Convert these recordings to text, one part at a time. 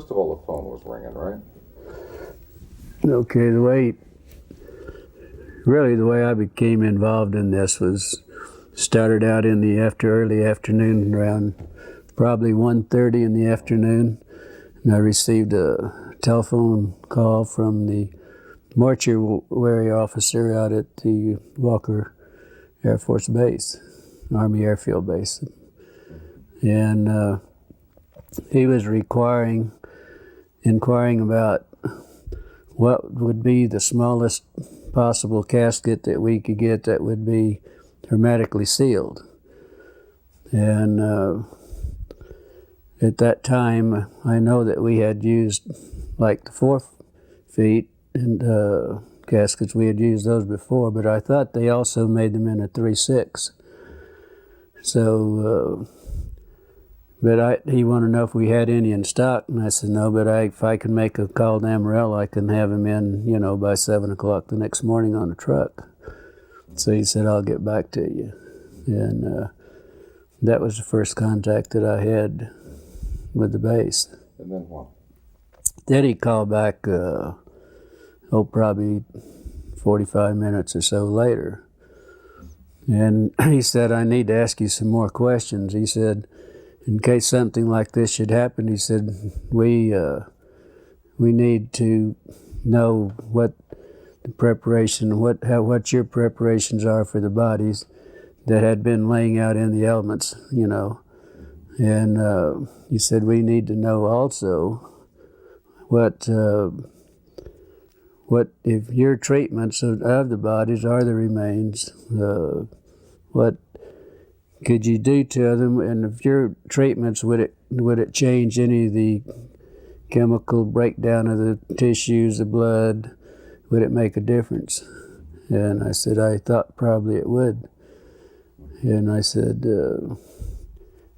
first of all, the phone was ringing, right? Okay, the way I became involved in this was started out in the early afternoon, around probably 1:30 in the afternoon, and I received a telephone call from the mortuary officer out at the Walker Air Force Base, Army Airfield Base, and he was inquiring about what would be the smallest possible casket that we could get that would be hermetically sealed. And at that time, I know that we had used like the 4 feet and caskets. We had used those before, but I thought they also made them in a 3/6. So, he wanted to know if we had any in stock, and I said no, but if I can make a call to Amarillo, I can have him in, by 7 o'clock the next morning on a truck. So he said, I'll get back to you. And that was the first contact that I had with the base. And then what? Then he called back, probably 45 minutes or so later. And he said, I need to ask you some more questions. He said, in case something like this should happen, he said, we need to know what the preparation, what your preparations are for the bodies that had been laying out in the elements, And he said, we need to know also what if your treatments of the bodies are the remains, what could you do to them, and if your treatments, would it change any of the chemical breakdown of the tissues, the blood? Would it make a difference? And I said, I thought probably it would. And I said, of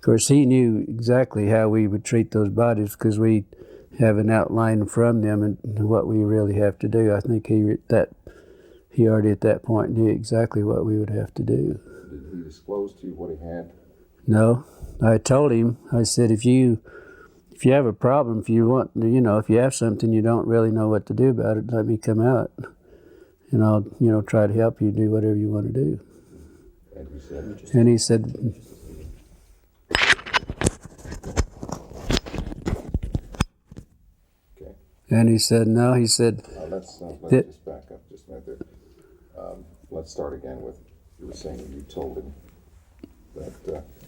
course, he knew exactly how we would treat those bodies because we have an outline from them and what we really have to do. I think he already at that point knew exactly what we would have to do. Did he disclose to you what he had? No, I told him. I said, if you have a problem, if you want, if you have something you don't really know what to do about it, let me come out, and I'll, try to help you do whatever you want to do. And he said, okay. And he said, no. He said, let's just back up just a minute there. Let's start again with. You were saying you told him that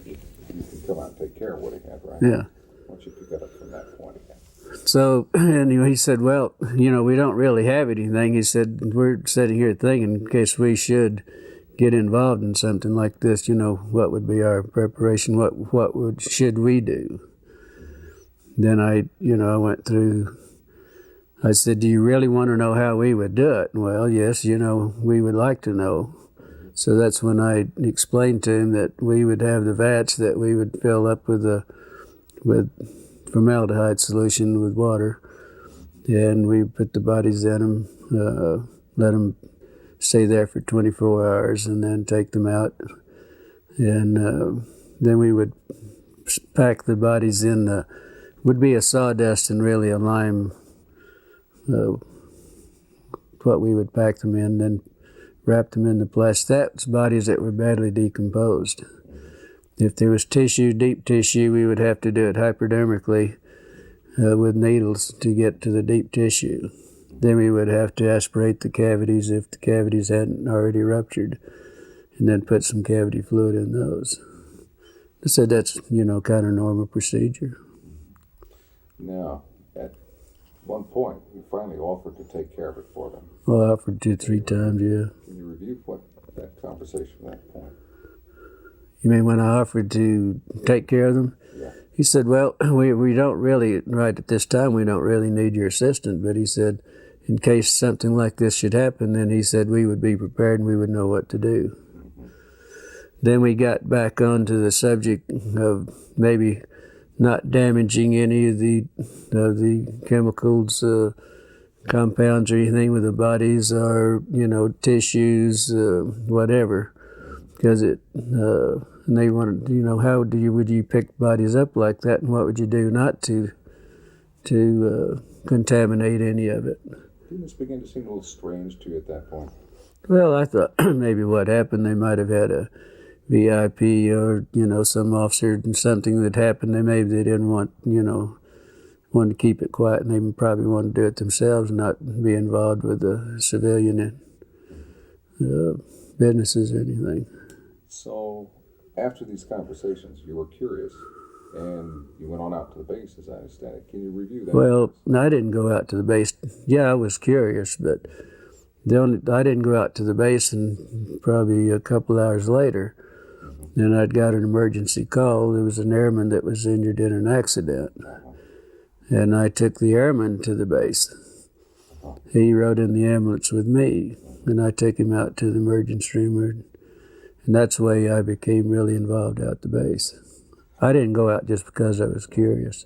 you can come out and take care of what he had, right? Yeah. Why don't you pick that up from that point again? So, anyway, he said, well, we don't really have anything. He said, we're sitting here thinking in case we should get involved in something like this, what would be our preparation? Should we do? Then I went through, I said, do you really want to know how we would do it? Well, yes, we would like to know. So that's when I explained to him that we would have the vats that we would fill up with formaldehyde solution with water, and we put the bodies in them, let them stay there for 24 hours, and then take them out. And then we would pack the bodies in, would be a sawdust and really a lime, what we would pack them in, then wrap them in the plastic. That's bodies that were badly decomposed. If there was tissue, deep tissue, we would have to do it hypodermically with needles to get to the deep tissue. Then we would have to aspirate the cavities if the cavities hadn't already ruptured, and then put some cavity fluid in those. I said that's, kind of normal procedure. Now, at one point, you finally offered to take care of it for them. Well, I offered 2-3 times, yeah. Can you review that conversation from that point? You mean when I offered to take care of them? Yeah. He said, well, we don't really, right at this time, we don't really need your assistance. But he said, in case something like this should happen, then he said we would be prepared and we would know what to do. Mm-hmm. Then we got back onto the subject of maybe not damaging any of the chemicals, compounds or anything with the bodies, or tissues, whatever, because and they wanted, how would you pick bodies up like that, and what would you do not to to contaminate any of it. Didn't this begin to seem a little strange to you at that point? Well, I thought maybe what happened, they might have had a VIP or, some officer and something that happened. Maybe they didn't wanted to keep it quiet, and they probably wanted to do it themselves, not be involved with the civilian businesses or anything. So after these conversations, you were curious, and you went on out to the base, as I understand it. Can you review that? Well, I didn't go out to the base. Yeah, I was curious, but I didn't go out to the base, and probably a couple hours later, then I'd got an emergency call. There was an airman that was injured in an accident, and I took the airman to the base. He rode in the ambulance with me, and I took him out to the emergency room, and that's the way I became really involved out at the base. I didn't go out just because I was curious.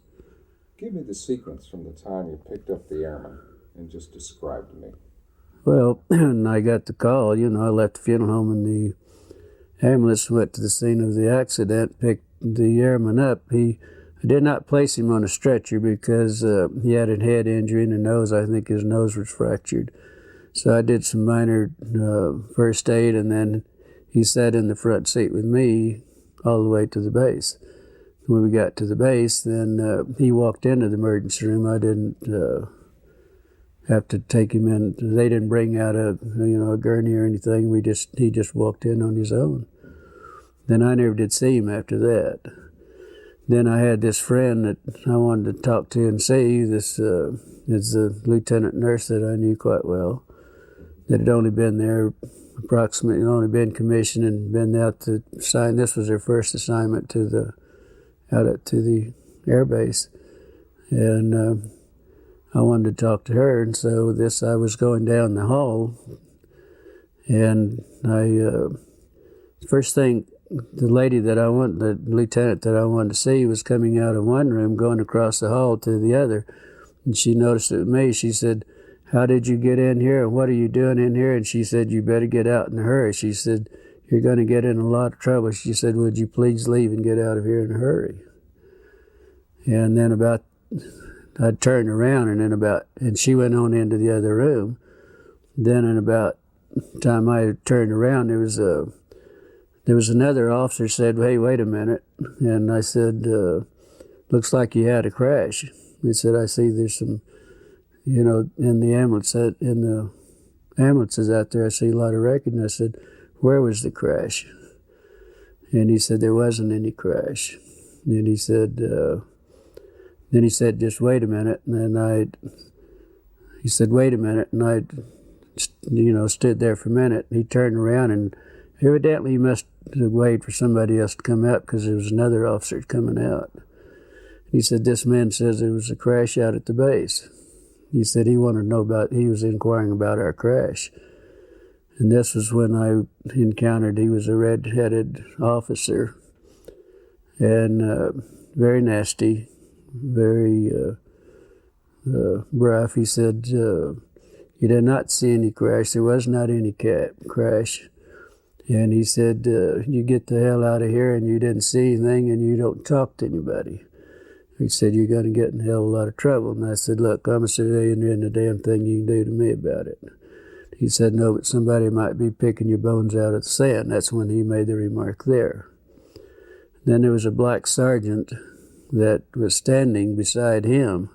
Give me the sequence from the time you picked up the airman and just describe to me. Well, when I got the call, I left the funeral home in the ambulance, went to the scene of the accident, picked the airman up. I did not place him on a stretcher because he had a head injury in the nose. I think his nose was fractured. So I did some minor first aid, and then he sat in the front seat with me all the way to the base. When we got to the base, then he walked into the emergency room. I didn't have to take him in. They didn't bring out a gurney or anything. He just walked in on his own. Then I never did see him after that. Then I had this friend that I wanted to talk to and see. This is a lieutenant nurse that I knew quite well, that had only been there approximately, only been commissioned and been out to sign. This was her first assignment out to the air base. And I wanted to talk to her, and so I was going down the hall, and first thing, the lieutenant that I wanted to see was coming out of one room, going across the hall to the other, and she noticed it was me. She said, "How did you get in here, and what are you doing in here?" And she said, "You better get out in a hurry." She said, "You're going to get in a lot of trouble." She said, "Would you please leave and get out of here in a hurry?" And then I turned around, and she went on into the other room. Then in about the time I turned around, there was another officer said, "Hey, wait a minute." And I said, "Looks like you had a crash." He said, "I see there's some, in the ambulances out there, I see a lot of wreckage." And I said, "Where was the crash?" And he said, "There wasn't any crash." And he said, "Just wait a minute." And then he said, "Wait a minute." And I, stood there for a minute. He turned around, and evidently he must have waited for somebody else to come out because there was another officer coming out. He said, "This man says there was a crash out at the base." He said he wanted to know he was inquiring about our crash. And this was when I encountered, he was a red-headed officer, and very nasty, very rough. He said, "You did not see any crash. There was not any crash." And he said, "You get the hell out of here, and you didn't see anything, and you don't talk to anybody." He said, "You're going to get in a hell of a lot of trouble." And I said, "Look, I'm a civilian. There isn't a damn thing you can do to me about it." He said, "No, but somebody might be picking your bones out of the sand." That's when he made the remark there. Then there was a black sergeant that was standing beside him.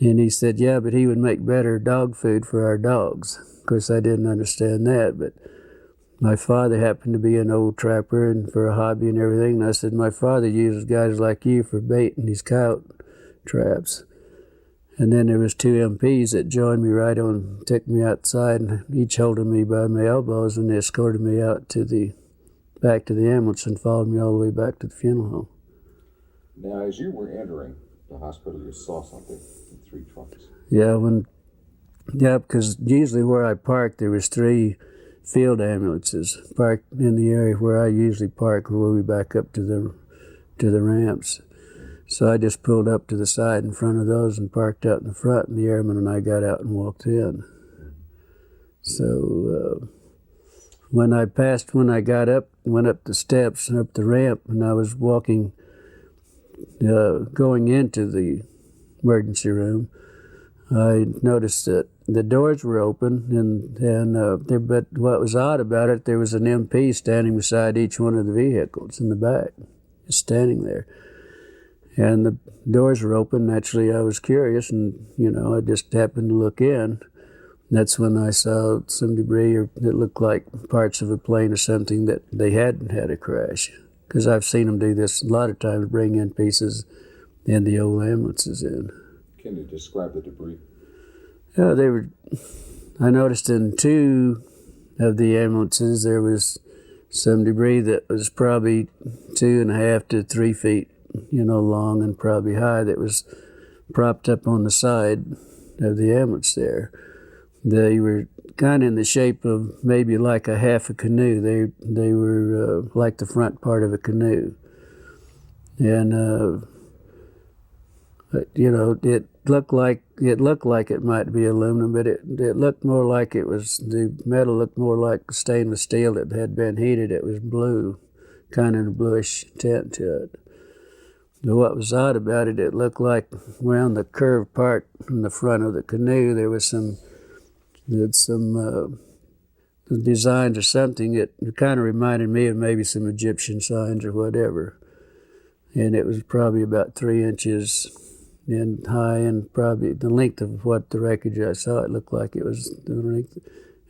And he said, "Yeah, but he would make better dog food for our dogs." Of course, I didn't understand that, but my father happened to be an old trapper and for a hobby and everything. And I said, "My father uses guys like you for baiting these coyote traps." And then there was two MPs that joined me took me outside, and each holding me by my elbows, and they escorted me out back to the ambulance and followed me all the way back to the funeral home. Now, as you were entering the hospital, you saw something in 3 trucks. Yeah, because usually where I parked, there was 3 field ambulances parked in the area where I usually park, where we back up to the ramps. So I just pulled up to the side in front of those and parked out in the front, and the airman and I got out and walked in. So when I got up, went up the steps and up the ramp, and I was walking, going into the emergency room, I noticed that the doors were open, but what was odd about it, there was an MP standing beside each one of the vehicles in the back, just standing there. And the doors were open. Naturally, I was curious, and, I just happened to look in. That's when I saw some debris, or it looked like parts of a plane or something that they hadn't had a crash. Because I've seen them do this a lot of times, bring in pieces and the old ambulances in. Can you describe the debris? Yeah, I noticed in 2 of the ambulances there was some debris that was probably 2.5 to 3 feet, long and probably high, that was propped up on the side of the ambulance there. They were kind of in the shape of maybe like a half a canoe. They were like the front part of a canoe. And it looked like it might be aluminum, but it looked more like the metal looked more like stainless steel that had been heated. It was blue, kind of a bluish tint to it. But what was odd about it, it looked like around the curved part in the front of the canoe there was some designs or something. It kind of reminded me of maybe some Egyptian signs or whatever. And it was probably about 3 inches in high, and probably the length of what the wreckage I saw, it looked like it was the length.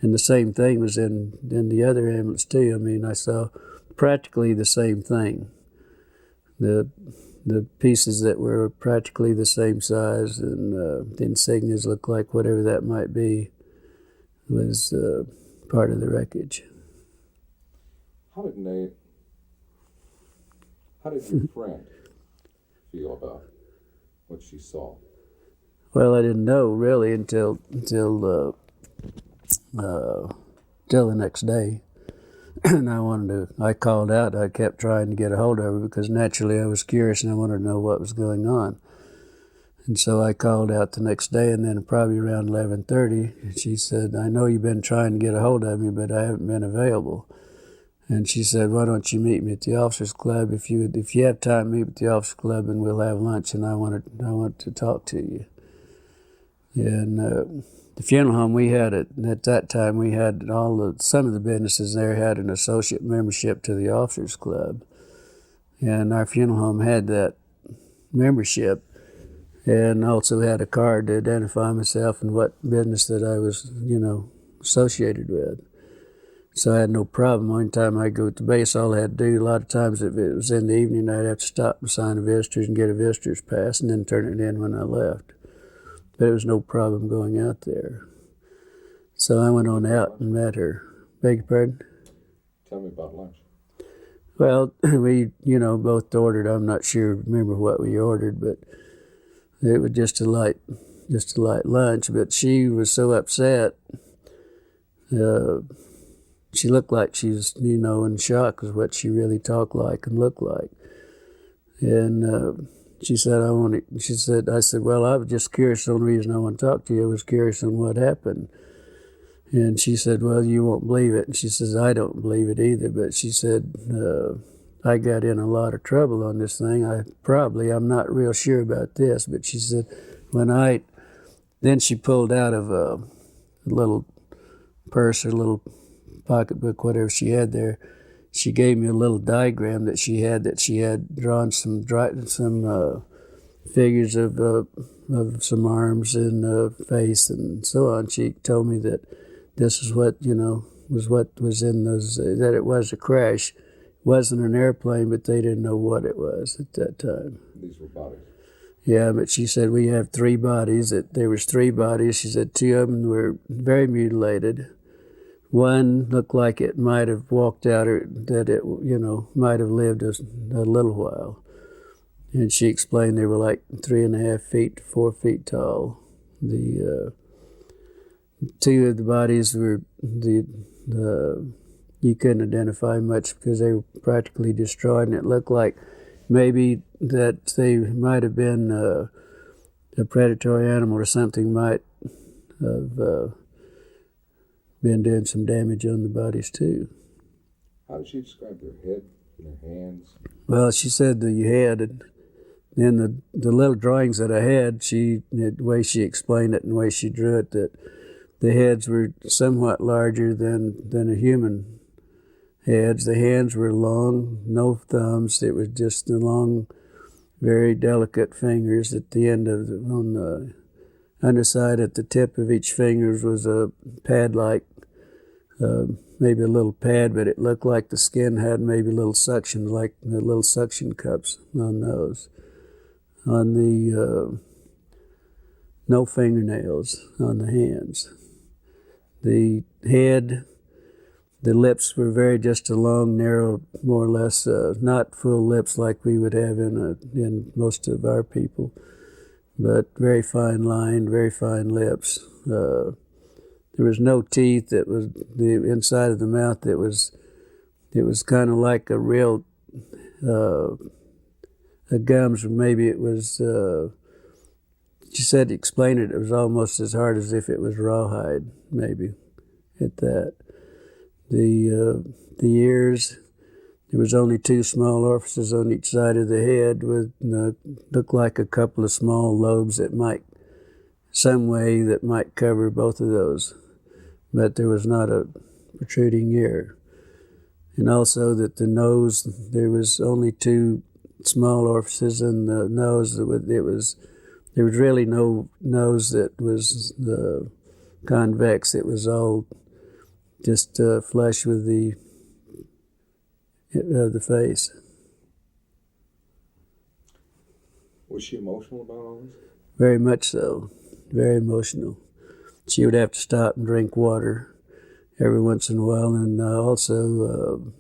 And the same thing was in the other ambulance too. I mean, I saw practically the same thing. The pieces that were practically the same size, and the insignias looked like whatever that might be was part of the wreckage. How did your friend feel about what she saw? Well, I didn't know really until the next day. And I called out. I kept trying to get a hold of her because naturally I was curious and I wanted to know what was going on. And so I called out the next day, and then probably around 11:30, she said, "I know you've been trying to get a hold of me, but I haven't been available." And she said, "Why don't you meet me at the officers club? If you have time, meet at the officers club, and we'll have lunch. And I want to talk to you." And the funeral home we had at that time, we had some of the businesses there had an associate membership to the officers club, and our funeral home had that membership, and also had a card to identify myself and what business that I was, associated with. So I had no problem. One time I go to base, all I had to do, a lot of times if it was in the evening, I'd have to stop and sign a visitor's and get a visitor's pass and then turn it in when I left. But it was no problem going out there. So I went on out and met her. Beg your pardon? Tell me about lunch. Well, we, both ordered. I'm not sure, remember what we ordered, but it was just a light lunch. But she was so upset. She looked like she was, in shock with what she really talked like and looked like. And she said, I said, well, I was just curious. The only reason I want to talk to you, I was curious on what happened. And she said, well, you won't believe it. And she says, I don't believe it either. But she said, I got in a lot of trouble on this thing. I'm not real sure about this. But she said, then she pulled out of a little purse or little pocketbook, whatever she had there. She gave me a little diagram that she had drawn some figures of some arms and face and so on. She told me that this is what was in those, that it was a crash. It wasn't an airplane, but they didn't know what it was at that time. These were bodies. Yeah, but she said we have 3 bodies. There was 3 bodies. She said 2 of them were very mutilated. One looked like it might have walked out, or that it, might have lived a little while. And she explained they were like 3.5 feet to 4 feet tall. The 2 of the bodies were you couldn't identify much because they were practically destroyed, and it looked like maybe that they might have been a predatory animal or something might have been doing some damage on the bodies too. How did she describe their head and their hands? Well, she said the head in the little drawings that I had, the way she explained it and the way she drew it, that the heads were somewhat larger than a human heads. The hands were long, no thumbs. It was just the long, very delicate fingers at the end of on the underside at the tip of each finger was a pad-like, maybe a little pad, but it looked like the skin had maybe little suction, like the little suction cups on those. On the no fingernails on the hands. The head, the lips were very just a long, narrow, more or less, not full lips like we would have in most of our people, but very fine lined, very fine lips. There was no teeth. That was the inside of the mouth. It was kind of like a real the gums. Maybe it was. She said to explain it. It was almost as hard as if it was rawhide. Maybe at that. The ears. There was only two small orifices on each side of the head, with looked like a couple of small lobes that might, some way that might cover both of those, but there was not a protruding ear. And also that the nose, there was only two small orifices in the nose. There was really no nose that was convex. It was all just flush with the face. Was she emotional about all this? Very much so. Very emotional. She would have to stop and drink water every once in a while, and also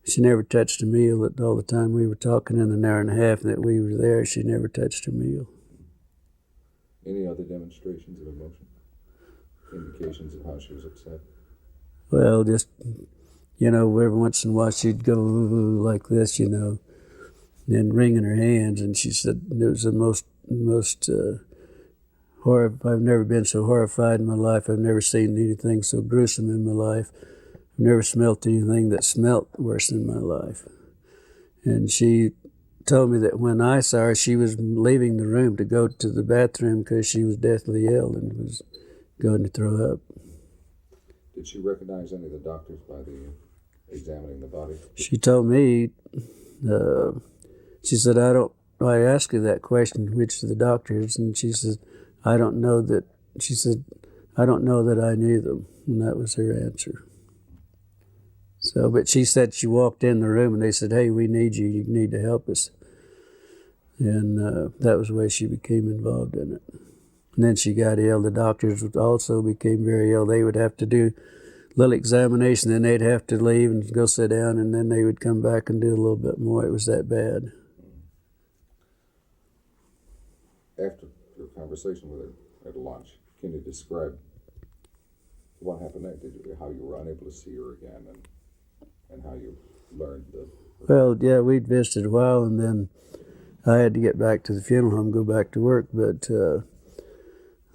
she never touched a meal. All the time we were talking in an hour and a half that we were there, she never touched a meal. Any other demonstrations of emotion? Indications of how she was upset? Well, just, every once in a while she'd go like this, and wringing her hands, and she said it was the most horrible. I've never been so horrified in my life. I've never seen anything so gruesome in my life. I've never smelt anything that smelt worse in my life. And she told me that when I saw her, she was leaving the room to go to the bathroom because she was deathly ill and was going to throw up. Did she recognize any of the doctors by examining the body? She told me, she said, I asked her that question, which of the doctors, and she said, I don't know that I knew them, and that was her answer. So, but she said she walked in the room and they said, hey, we need you need to help us. And that was the way she became involved in it. And then she got ill. The doctors also became very ill. They would have to do a little examination, then they'd have to leave and go sit down, and then they would come back and do a little bit more. It was that bad. After your conversation with her at lunch, can you describe what happened next? How you were unable to see her again, and how you learned the... Well, yeah, we'd visited a while, and then I had to get back to the funeral home, go back to work, but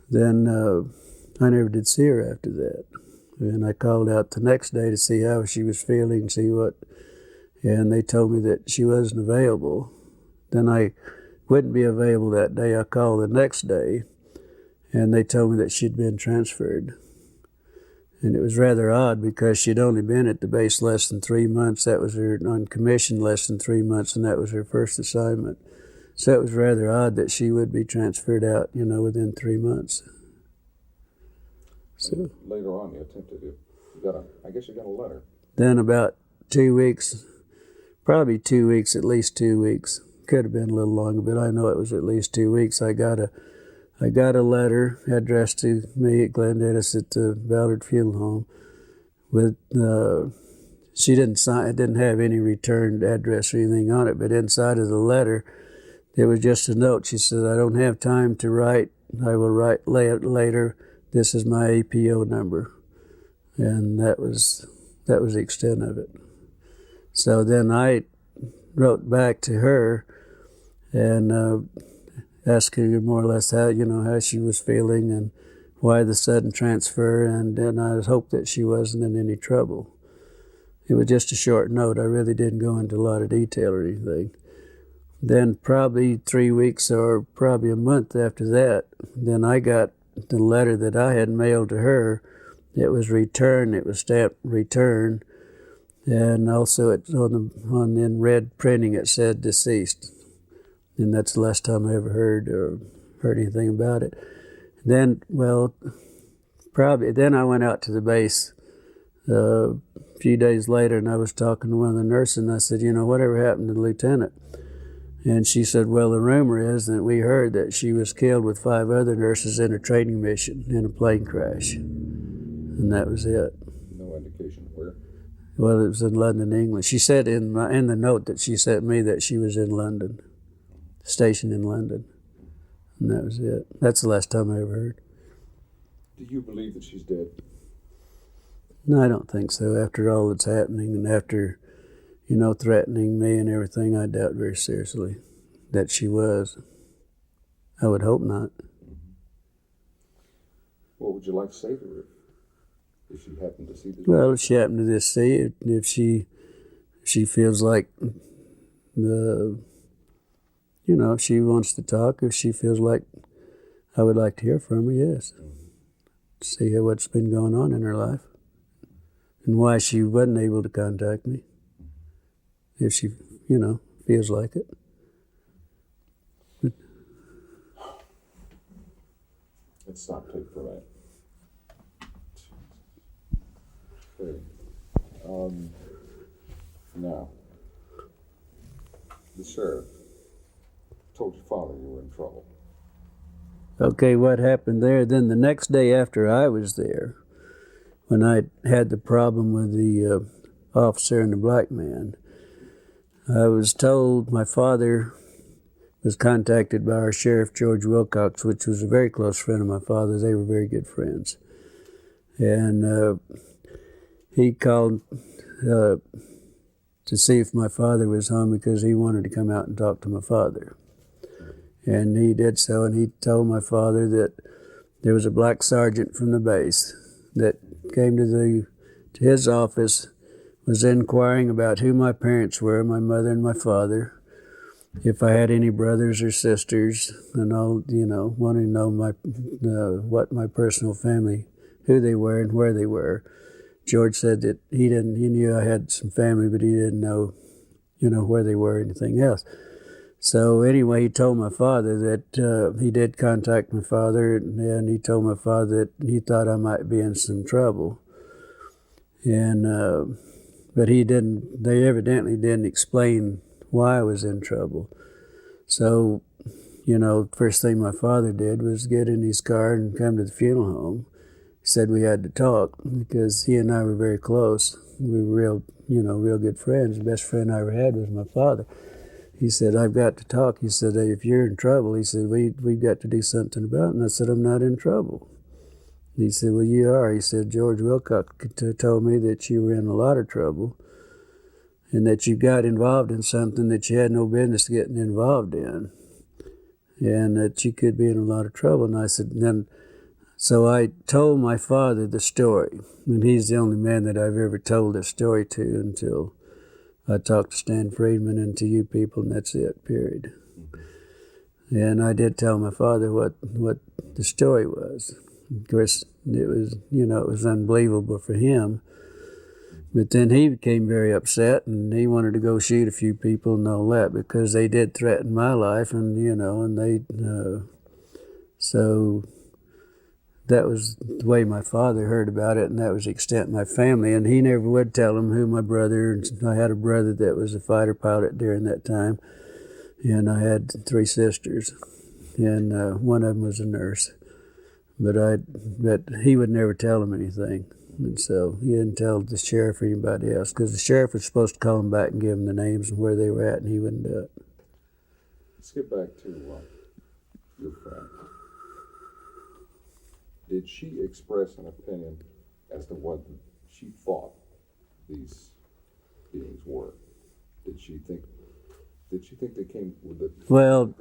then I never did see her after that. And I called out the next day to see how she was feeling, and they told me that she wasn't available. Then I wouldn't be available that day. I called the next day, and they told me that she'd been transferred. And it was rather odd because she'd only been at the base less than 3 months. That was her on commission less than 3 months, and that was her first assignment. So it was rather odd that she would be transferred out, within 3 months. So later on, you attempted it. I guess you got a letter. Then about 2 weeks, probably 2 weeks, at least 2 weeks. Could have been a little longer, but I know it was at least 2 weeks. I got a letter addressed to me at Glendivis at the Ballard Funeral Home. With she didn't sign. It didn't have any returned address or anything on it, but inside of the letter, there was just a note. She said, "I don't have time to write. I will write later. This is my APO number," and that was the extent of it. So then I wrote back to her and asked her more or less how she was feeling and why the sudden transfer, and then I hoped that she wasn't in any trouble. It was just a short note. I really didn't go into a lot of detail or anything. then probably 3 weeks or probably a month after that, then I got the letter that I had mailed to her. It was returned. It was stamped return, and also it's on in red printing it said deceased, and that's the last time I ever heard anything about it. Then, well, probably then I went out to the base a few days later, and I was talking to one of the nurses, and I said, whatever happened to the lieutenant? And she said, well, the rumor is that we heard that she was killed with 5 other nurses in a training mission in a plane crash. And that was it. No indication of where? Well, it was in London, England. She said in the note that she sent me that she was in London, stationed in London. And that was it. That's the last time I ever heard. Do you believe that she's dead? No, I don't think so. After all that's happening and after, threatening me and everything, I doubt very seriously that she was. I would hope not. What would you like to say to her if she happened to see this? Well, if she happened to just see it, if she feels like if she wants to talk, if she feels like I would like to hear from her, yes. See what's been going on in her life and why she wasn't able to contact me. If she, feels like it. Let's stop tape for that. Okay. Now, the sheriff told your father you were in trouble. Okay, what happened there? Then the next day after I was there, when I had the problem with the officer and the black man, I was told my father was contacted by our sheriff, George Wilcox, which was a very close friend of my father's. They were very good friends. And he called to see if my father was home because he wanted to come out and talk to my father. And he did so, and he told my father that there was a black sergeant from the base that came to his office, was inquiring about who my parents were, my mother and my father, if I had any brothers or sisters, and all, wanting to know what my personal family, who they were and where they were. George said that he knew I had some family, but he didn't know, where they were or anything else. So anyway, he told my father that he did contact my father, and he told my father that he thought I might be in some trouble. And but they evidently didn't explain why I was in trouble. So, first thing my father did was get in his car and come to the funeral home. He said we had to talk because he and I were very close. We were real good friends. The best friend I ever had was my father. He said, I've got to talk. He said, if you're in trouble, he said, we've got to do something about it. And I said, I'm not in trouble. He said, well, you are. He said, George Wilcox told me that you were in a lot of trouble and that you got involved in something that you had no business getting involved in and that you could be in a lot of trouble. And I said, so I told my father the story, and he's the only man that I've ever told this story to until I talked to Stan Friedman and to you people, and that's it, period. And I did tell my father what the story was. Of course, it was unbelievable for him. But then he became very upset, and he wanted to go shoot a few people and all that because they did threaten my life, and so that was the way my father heard about it, and that was the extent of my family. And he never would tell him who my brother, and I had a brother that was a fighter pilot during that time, and I had 3 sisters, and one of them was a nurse. But he would never tell him anything. And so he didn't tell the sheriff or anybody else, because the sheriff was supposed to call him back and give him the names and where they were at, and he wouldn't do it. Let's get back to your friend. Did she express an opinion as to what she thought these beings were? Did she think they came with the... Well,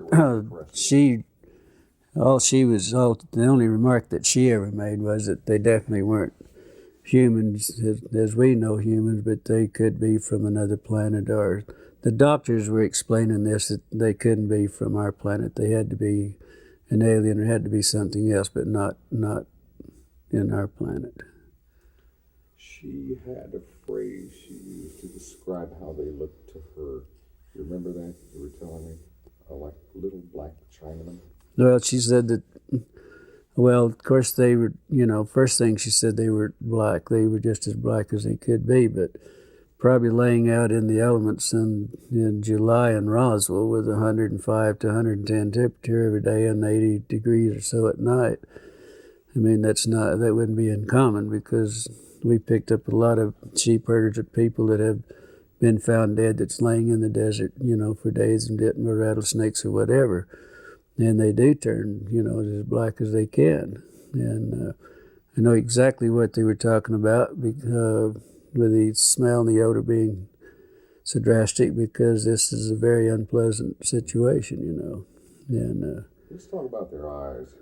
the only remark that she ever made was that they definitely weren't humans as we know humans, but they could be from another planet. Or the doctors were explaining this, that they couldn't be from our planet. They had to be an alien, or had to be something else, but not in our planet. She had a phrase she used to describe how they looked to her. You remember that? You were telling me? Like little black Chinamen? Well, she said that, well, of course they were, first thing she said they were black. They were just as black as they could be, but probably laying out in the elements in July in Roswell with 105 to 110 temperature every day and 80 degrees or so at night. I mean, that wouldn't be uncommon, because we picked up a lot of sheep herders of people that have been found dead that's laying in the desert, for days and bitten by rattlesnakes or whatever. And they do turn, as black as they can. And I know exactly what they were talking about, because, with the smell and the odor being so drastic, because this is a very unpleasant situation, And let's talk about their eyes.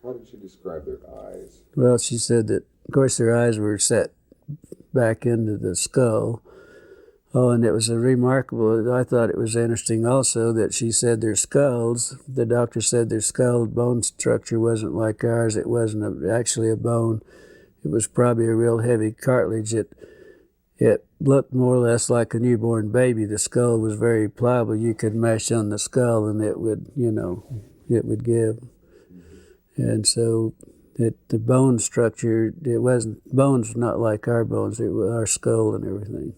How did she describe their eyes? Well, she said that, of course, their eyes were set back into the skull. Oh, and it was I thought it was interesting also that she said their skulls, the doctor said their skull bone structure wasn't like ours. It wasn't actually a bone. It was probably a real heavy cartilage. It looked more or less like a newborn baby. The skull was very pliable. You could mash on the skull and it would, it would give. And so the bone structure, bones were not like our bones. It was our skull and everything.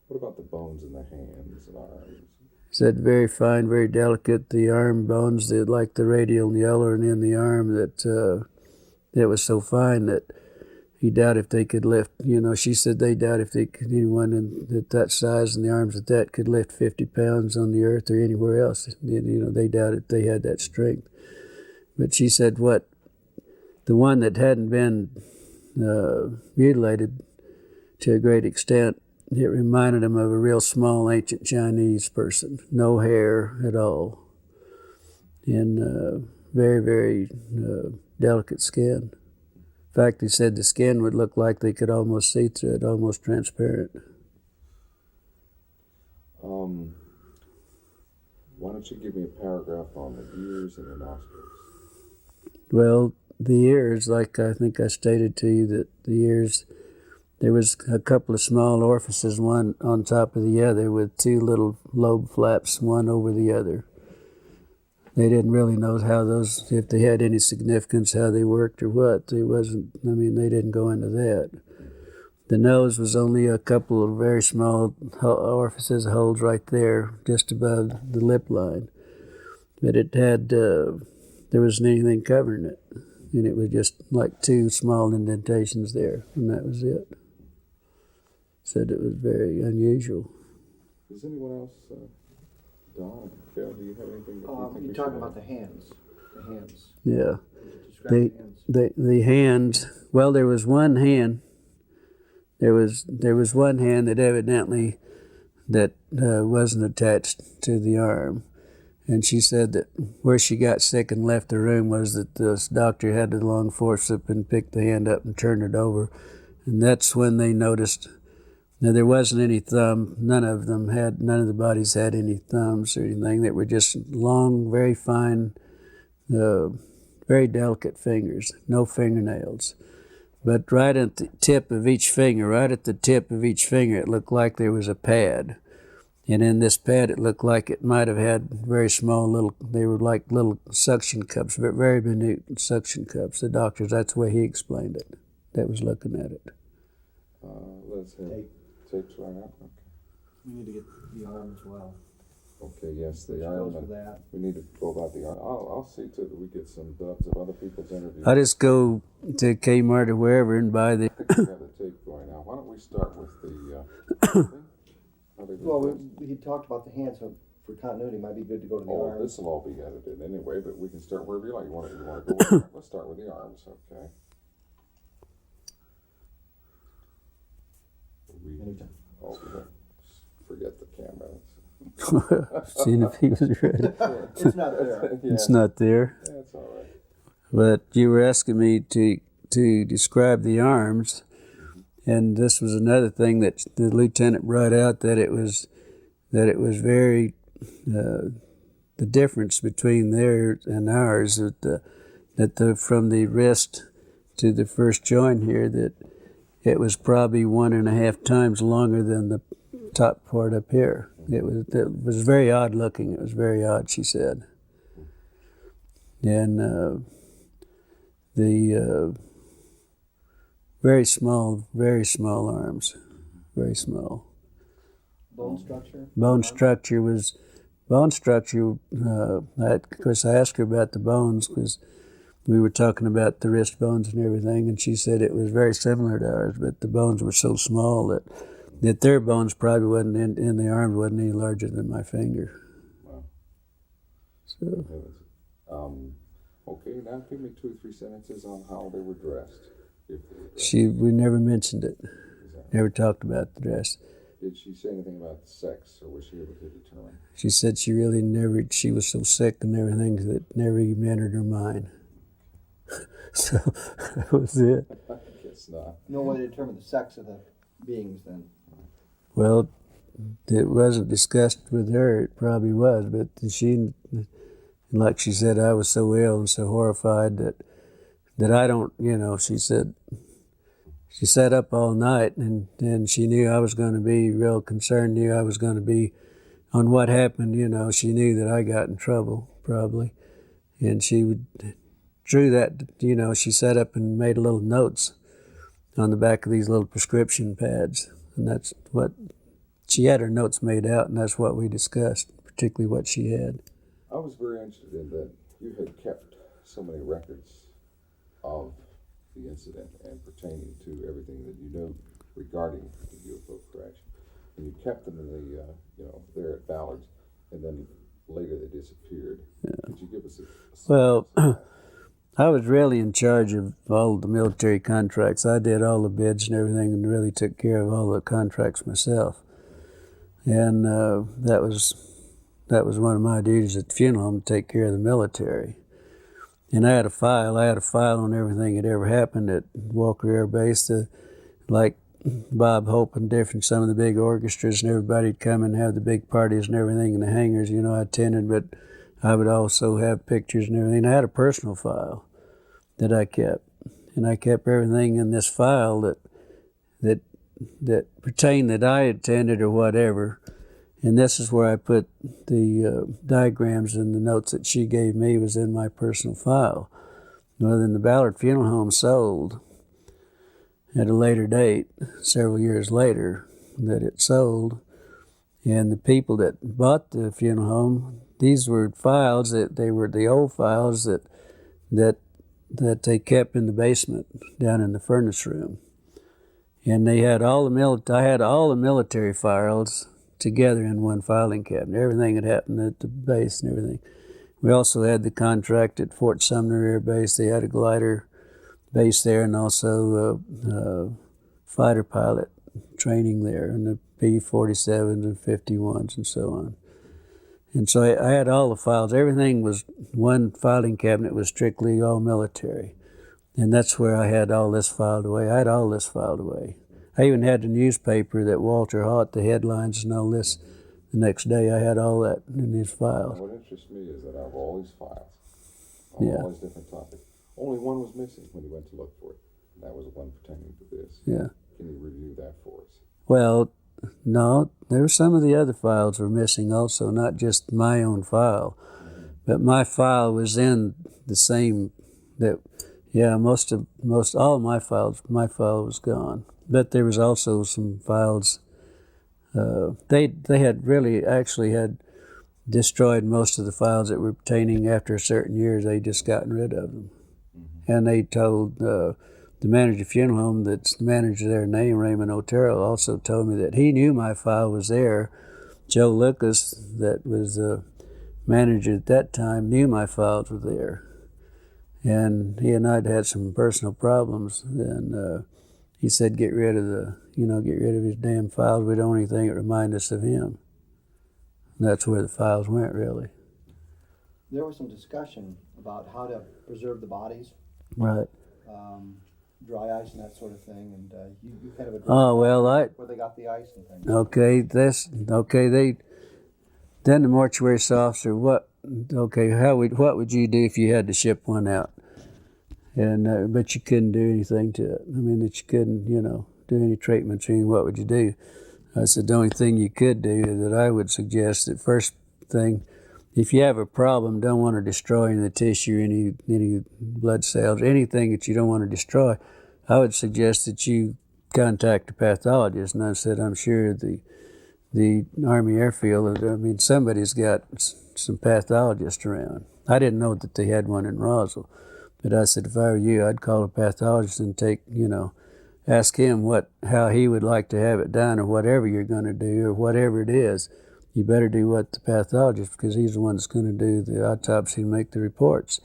What about the bones in the hands and arms? Said very fine, very delicate. The arm bones, like the radial and the ulnar and in the arm, that was so fine that he doubted if they could lift. She said they doubt if anyone at that size and the arms at that could lift 50 pounds on the earth or anywhere else. They doubted they had that strength. But she said the one that hadn't been mutilated to a great extent, it reminded him of a real small ancient Chinese person, no hair at all, and very, very delicate skin. In fact, he said the skin would look like they could almost see through it, almost transparent. Why don't you give me a paragraph on the ears and the nostrils? Well, the ears, like I think I stated to you, that the ears, there was a couple of small orifices, one on top of the other, with two little lobe flaps, one over the other. They didn't really know if they had any significance, how they worked or what. They didn't go into that. The nose was only a couple of very small orifices, holes right there, just above the lip line. But it had, there wasn't anything covering it. And it was just like two small indentations there, and that was it. Said it was very unusual. Does anyone else, Don, Carol, do you have anything that you think you're talking about the hands. The hands. Yeah. Describe The hands, well, there was one hand. There was one hand that evidently wasn't attached to the arm. And she said that where she got sick and left the room was that this doctor had the long forceps and picked the hand up and turned it over. And that's when they noticed. Now, there wasn't any thumb. None of the bodies had any thumbs or anything. They were just long, very fine, very delicate fingers, no fingernails. But right at the tip of each finger, it looked like there was a pad. And in this pad, it looked like it might have had very small they were like little suction cups, but very minute suction cups. The doctors, that's the way he explained it, that was looking at it. Let's have tapes right now. Okay. We need to get the arm as well. Okay, yes, the Which arm. goes with that. We need to go about the arm. I'll see too that we get some dubs of other people's interviews. I just go to Kmart or wherever and buy the... I think we have the tape going now. Why don't we start with the... Well, he talked about the hands, so for continuity, it might be good to go to the arms. This will all be edited anyway, but we can start wherever you like. You want to go with the arms? Let's start with the arms, okay? Anytime. Forget the camera. Seeing if he was ready. It's not there. Yeah. It's not there. That's all right. But you were asking me to describe the arms. and this was another thing that the lieutenant brought out, that it was very the difference between theirs and ours, that from the wrist to the first joint here, that it was probably 1.5 times longer than the top part up here. It was very odd looking. It was very odd, she said. And the very small arms, very small. Bone structure? Bone structure, of course I asked her about the bones, because we were talking about the wrist bones and everything, and she said it was very similar to ours, but the bones were so small that their bones probably wasn't in the arms wasn't any larger than my finger. Wow. So. Okay, now give me 2 or 3 sentences on how they were dressed. If they were dressed. We never mentioned it. Exactly. Never talked about the dress. Did she say anything about sex, or was she able to determine? She said she really never, she was so sick and everything that never even entered her mind. So that was it. I guess not. No way to determine the sex of the beings then. Well, it wasn't discussed with her. It probably was, but she, like she said, I was so ill and so horrified that I don't, she said, she sat up all night and she knew I was going to be real concerned, knew I was going to be on what happened, she knew that I got in trouble, probably. And she drew that, she sat up and made little notes on the back of these little prescription pads. And that's what, she had her notes made out, and that's what we discussed, particularly what she had. I was very interested in that you had kept so many records of the incident and pertaining to everything that you know regarding the UFO correction. And you kept them in the, there at Ballard's, and then later they disappeared. Yeah. Could you give us a Well, I was really in charge of all the military contracts. I did all the bids and everything and really took care of all the contracts myself. And that was one of my duties at the funeral home, to take care of the military. And I had a file on everything that ever happened at Walker Air Base, like Bob Hope and some of the big orchestras, and everybody'd come and have the big parties and everything in the hangars, I attended, but I would also have pictures and everything. I had a personal file that I kept, and I kept everything in this file that pertained that I attended or whatever. And this is where I put the diagrams and the notes that she gave me was in my personal file. Well, then the Ballard Funeral Home sold at a later date, several years later, that it sold. And the people that bought the funeral home, these were files they were the old files that they kept in the basement down in the furnace room. And they had I had all the military files together in one filing cabinet, everything that happened at the base and everything. We also had the contract at Fort Sumner Air Base. They had a glider base there, and also fighter pilot training there, and the P-47s and 51s and so on. And so I had all the files. Everything was, one filing cabinet was strictly all military. And that's where I had all this filed away. I had all this filed away. I even had the newspaper that Walter Haught, the headlines and all this, the next day. I had all that in these files. What interests me is that out of all these files, all these different topics, only one was missing when you went to look for it. And that was the one pertaining to this. Yeah. Can you review that for us? Well, no, there were some of the other files were missing also, not just my own file. Mm-hmm. But my file was in the same, most all of my file was gone. But there was also some files, they had really actually had destroyed most of the files that were pertaining after a certain years. They just gotten rid of them. Mm-hmm. And they told the manager of the funeral home, that's the manager there, named Raymond Otero, also told me that he knew my file was there. Joe Lucas, that was the manager at that time, knew my files were there. And he and I'd had some personal problems, and he said, get rid of his damn files. We don't want anything that remind us of him. And that's where the files went, really. There was some discussion about how to preserve the bodies. Right. dry ice and that sort of thing, and you kind of addressed Oh, well, where they got the ice and things. okay, then the mortuary officer, what would you do if you had to ship one out? And, but you couldn't do anything to it. I mean, that you couldn't, do any treatments or anything, what would you do? I said, the only thing you could do that I would suggest, that first thing, if you have a problem, don't want to destroy any of the tissue, any blood cells, anything that you don't want to destroy, I would suggest that you contact a pathologist. And I said, I'm sure the Army Airfield, I mean, somebody's got some pathologists around. I didn't know that they had one in Roswell, but I said, if I were you, I'd call a pathologist and ask him how he would like to have it done, or whatever you're going to do, or whatever it is. You better do what the pathologist, because he's the one that's going to do the autopsy and make the reports.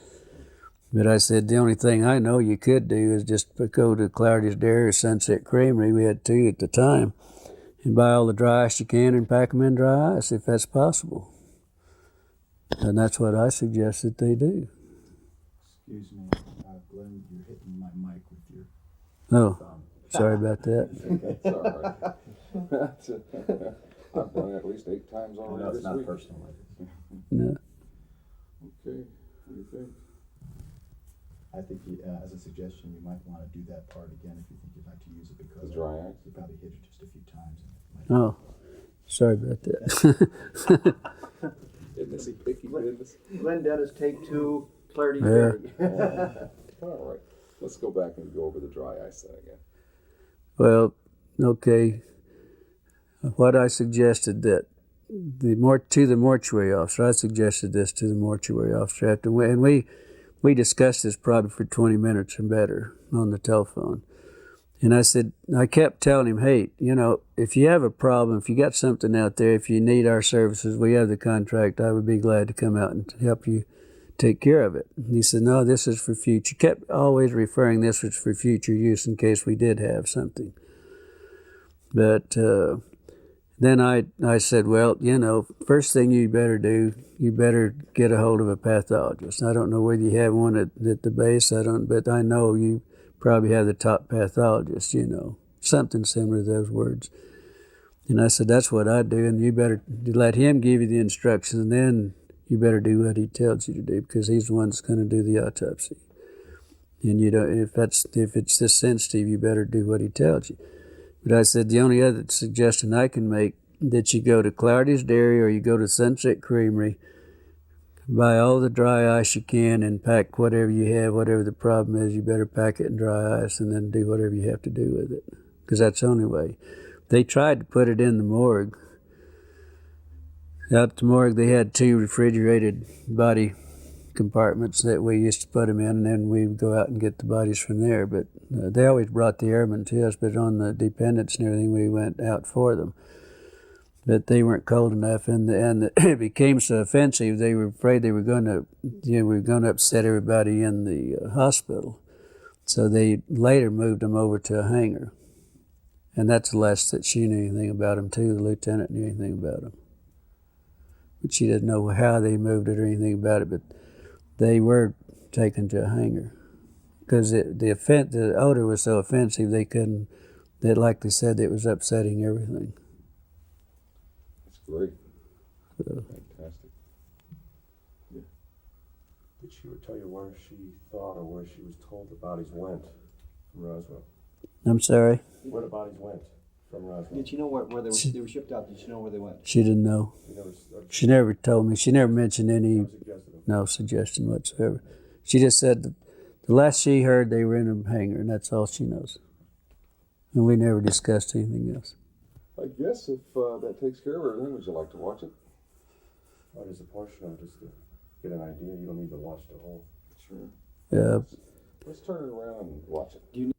But I said, the only thing I know you could do is just go to Clarity's Dairy or Sunset Creamery, we had 2 at the time, and buy all the dry ice you can and pack them in dry ice, if that's possible. And that's what I suggest that they do. Excuse me, Glenn, you're hitting my mic with your Oh, thumb. sorry about that. It's all right. I've done it at least 8 times already No, this it's not week. personal. No. Okay, what do you think? I think as a suggestion, you might want to do that part again if you think you'd like to use it, because The dry ice? you probably hit it just a few times. And it might Oh, sorry about that. Isn't this a picky business? Glenn Dennis, take 2, Clarity Yeah. Dairy. All right, let's go back and go over the dry ice then again. Well, okay. What I suggested that to the mortuary officer, I suggested this to the mortuary officer and we discussed this probably for 20 minutes or better on the telephone. And I kept telling him, hey, if you have a problem, if you got something out there, if you need our services, we have the contract, I would be glad to come out and help you take care of it. And he said, no, this is for future. Kept always referring this was for future use in case we did have something. But then I said, well, first thing you better do, you better get a hold of a pathologist. I don't know whether you have one at the base, but I know you probably have the top pathologist, something similar to those words. And I said, that's what I do, and you better let him give you the instructions, and then you better do what he tells you to do, because he's the one that's going to do the autopsy. And if it's this sensitive, you better do what he tells you. But I said, the only other suggestion I can make, that you go to Clarity's Dairy or you go to Sunset Creamery, buy all the dry ice you can and pack whatever you have, whatever the problem is, you better pack it in dry ice and then do whatever you have to do with it, because that's the only way. They tried to put it in the morgue. Out at the morgue, they had 2 refrigerated body compartments that we used to put them in, and then we would go out and get the bodies from there. But they always brought the airmen to us, but on the dependents and everything, we went out for them. But they weren't cold enough, and it became so offensive, they were afraid they were going to upset everybody in the hospital. So they later moved them over to a hangar. And that's the last that she knew anything about them, too. The lieutenant knew anything about them. But she didn't know how they moved it or anything about it, but they were taken to a hangar. Because the odor was so offensive, like they said, it was upsetting everything. That's great. Fantastic. Yeah. Did she ever tell you where she thought or where she was told the bodies went from Roswell? I'm sorry? Where the bodies went from Roswell? Did you know where they were shipped out? Did you know where they went? She didn't know. She never told me. She never mentioned no suggestion whatsoever. She just said that the last she heard, they were in a hangar, and that's all she knows. And we never discussed anything else. I guess if that takes care of everything, would you like to watch it? Or just a portion of it, just to get an idea. You don't need to watch the whole. Sure. Yeah. Let's turn it around and watch it. Do you